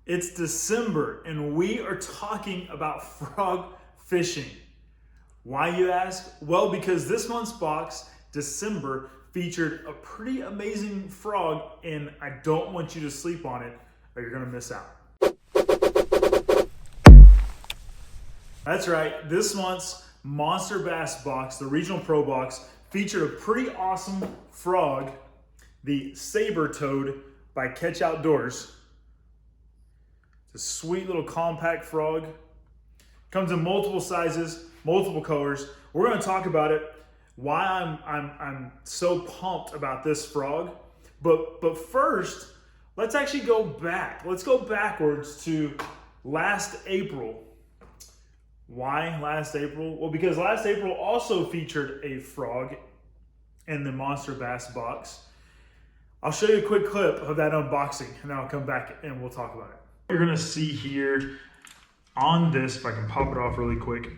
It's December and we are talking about frog fishing. Why, you ask? Well, because this month's box, December, featured a pretty amazing frog, and I don't want you to sleep on it or you're gonna miss out. That's right, this month's Monster Bass box, the Regional Pro box, featured a pretty awesome frog, the Saber Toad by Catch Outdoors. It's a sweet little compact frog. Comes in multiple sizes, multiple colors. We're going to talk about it, why I'm so pumped about this frog. But first, let's actually go back. Let's go backwards to last April. Why last April? Well, because last April also featured a frog in the Monster Bass box. I'll show you a quick clip of that unboxing and then I'll come back and we'll talk about it. You're gonna see here on this, if I can pop it off really quick,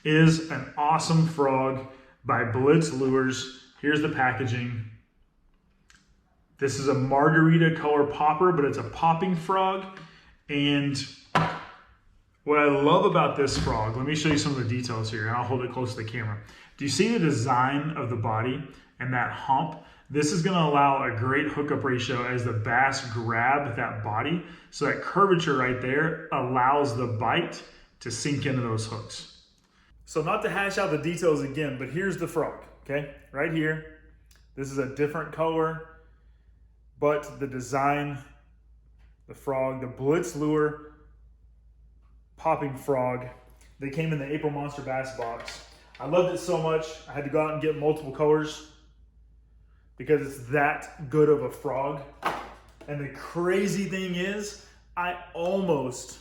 is an awesome frog by Blitz lures. Here's the packaging. This is a margarita color popper, but it's a popping frog. And what I love about this frog, let me show you some of the details here, and I'll hold it close to the camera. Do you see the design of the body and that hump? This is going to allow a great hookup ratio as the bass grab that body. So that curvature right there allows the bite to sink into those hooks. So not to hash out the details again, but here's the frog, okay? Right here. This is a different color, but the design, the frog, the Blitz lure, popping frog. They came in the April Monster Bass box. I loved it so much, I had to go out and get multiple colors because it's that good of a frog. And the crazy thing is, I almost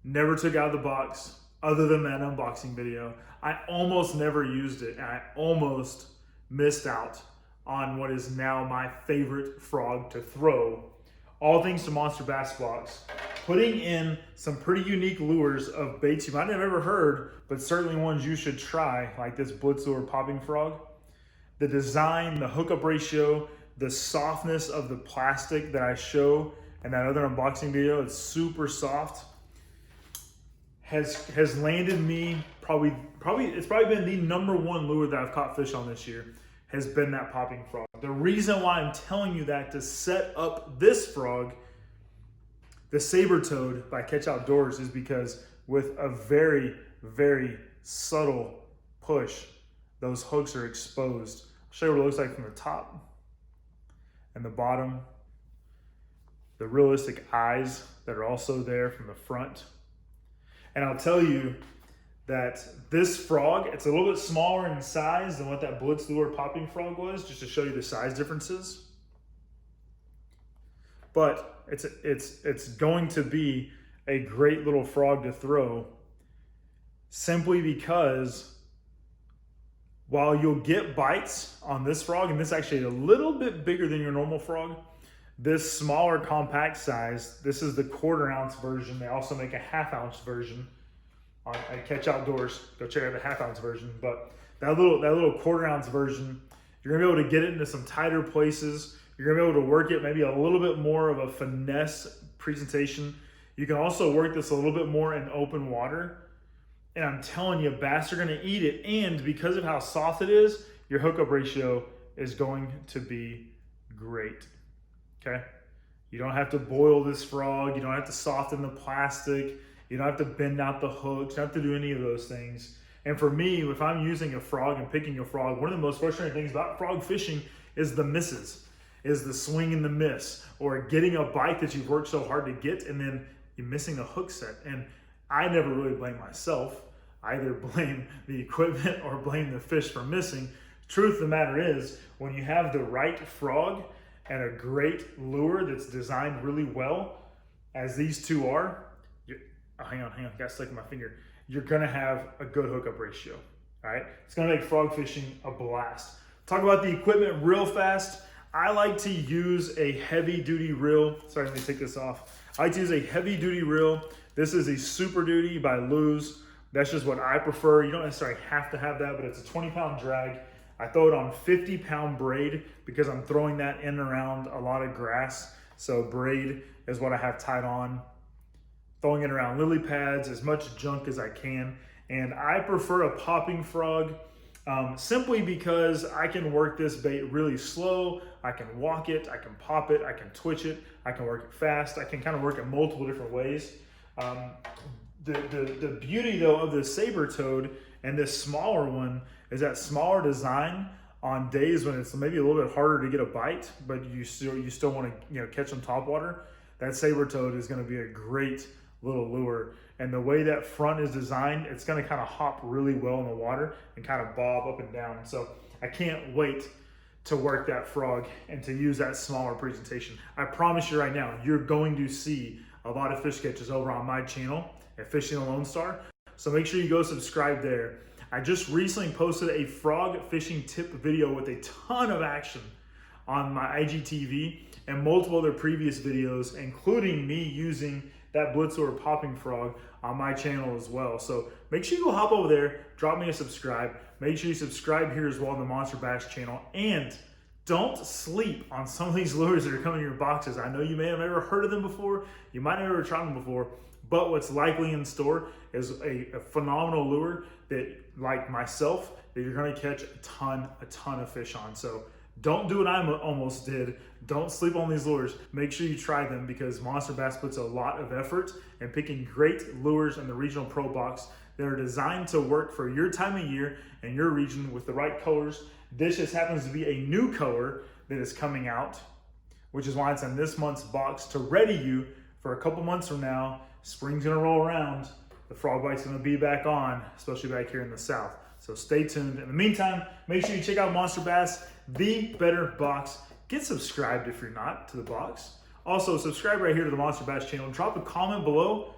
never took out of the box other than that unboxing video. I almost never used it, and I almost missed out on what is now my favorite frog to throw. All thanks to Monster Bass box, putting in some pretty unique lures of baits you might have ever heard, but certainly ones you should try, like this Blitz lure popping frog. The design, the hookup ratio, the softness of the plastic that I show in that other unboxing video, it's super soft, has landed me it's probably been the #1 lure that I've caught fish on this year, has been that popping frog. The reason why I'm telling you that to set up this frog, the Saber Toad by Catch Outdoors, is because with a very, very subtle push, those hooks are exposed. I'll show you what it looks like from the top and the bottom. The realistic eyes that are also there from the front. And I'll tell you that this frog, it's a little bit smaller in size than what that Blitz lure popping frog was, just to show you the size differences. But it's going to be a great little frog to throw, simply because while you'll get bites on this frog, and this actually is a little bit bigger than your normal frog, this smaller compact size, this is the 1/4 ounce version. They also make a 1/2 ounce version at Catch Outdoors. Go check out the 1/2 ounce version. But that little 1/4 ounce version, you're gonna be able to get it into some tighter places. You're gonna be able to work it maybe a little bit more of a finesse presentation. You can also work this a little bit more in open water. And I'm telling you, bass are gonna eat it. And because of how soft it is, your hookup ratio is going to be great, okay? You don't have to boil this frog. You don't have to soften the plastic. You don't have to bend out the hooks. You don't have to do any of those things. And for me, if I'm using a frog and picking a frog, one of the most frustrating things about frog fishing is the misses, is the swing and the miss, or getting a bite that you've worked so hard to get and then you're missing a hook set. And I never really blame myself. I either blame the equipment or blame the fish for missing. Truth of the matter is, when you have the right frog and a great lure that's designed really well, as these two are, hang on, got stuck in my finger. You're gonna have a good hookup ratio, all right? It's gonna make frog fishing a blast. Talk about the equipment real fast. I like to use a heavy duty reel. Sorry, let me take this off. I like to use a heavy duty reel. This is a Super Duty by Lose. That's just what I prefer. You don't necessarily have to have that, but it's a 20-pound drag. I throw it on 50-pound braid because I'm throwing that in and around a lot of grass. So braid is what I have tied on. Throwing it around lily pads, as much junk as I can. And I prefer a popping frog simply because I can work this bait really slow. I can walk it, I can pop it, I can twitch it, I can work it fast. I can kind of work it multiple different ways. The beauty though of the Saber Toad and this smaller one is that smaller design on days when it's maybe a little bit harder to get a bite, but you still want to catch them topwater. That Saber Toad is going to be a great little lure. And the way that front is designed, it's going to kind of hop really well in the water and kind of bob up and down. So I can't wait to work that frog and to use that smaller presentation. I promise you right now, you're going to see a lot of fish catches over on my channel at Fishing the Lone Star. So make sure you go subscribe there. I just recently posted a frog fishing tip video with a ton of action on my IGTV and multiple other previous videos, including me using that Blitz or popping frog on my channel as well. So make sure you go hop over there, drop me a subscribe. Make sure you subscribe here as well on the Monster Bass channel. And don't sleep on some of these lures that are coming in your boxes. I know you may have never heard of them before. You might have never tried them before. But what's likely in store is a phenomenal lure that, like myself, that you're going to catch a ton of fish on. So don't do what I almost did. Don't sleep on these lures. Make sure you try them because Monster Bass puts a lot of effort in picking great lures in the Regional Pro Box that are designed to work for your time of year and your region with the right colors. This just happens to be a new color that is coming out, which is why it's in this month's box to ready you for a couple months from now. Spring's gonna roll around. The frog bite's gonna be back on, especially back here in the South. So stay tuned. In the meantime, make sure you check out Monster Bass, the better box. Get subscribed if you're not to the box. Also, subscribe right here to the Monster Bass channel. Drop a comment below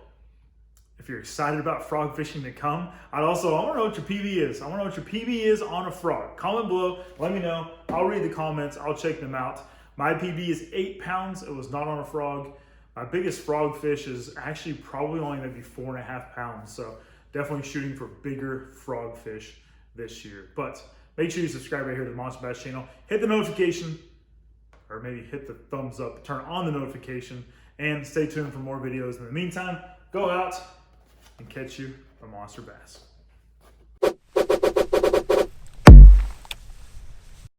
if you're excited about frog fishing to come. I want to know what your PB is. I want to know what your PB is on a frog. Comment below, let me know. I'll read the comments, I'll check them out. My PB is 8 pounds. It was not on a frog. My biggest frog fish is actually probably only maybe 4.5 pounds. So definitely shooting for bigger frog fish this year. But make sure you subscribe right here to the Monster Bass channel. Hit the notification, or maybe hit the thumbs up, turn on the notification, and stay tuned for more videos. In the meantime, go out and catch you a monster bass.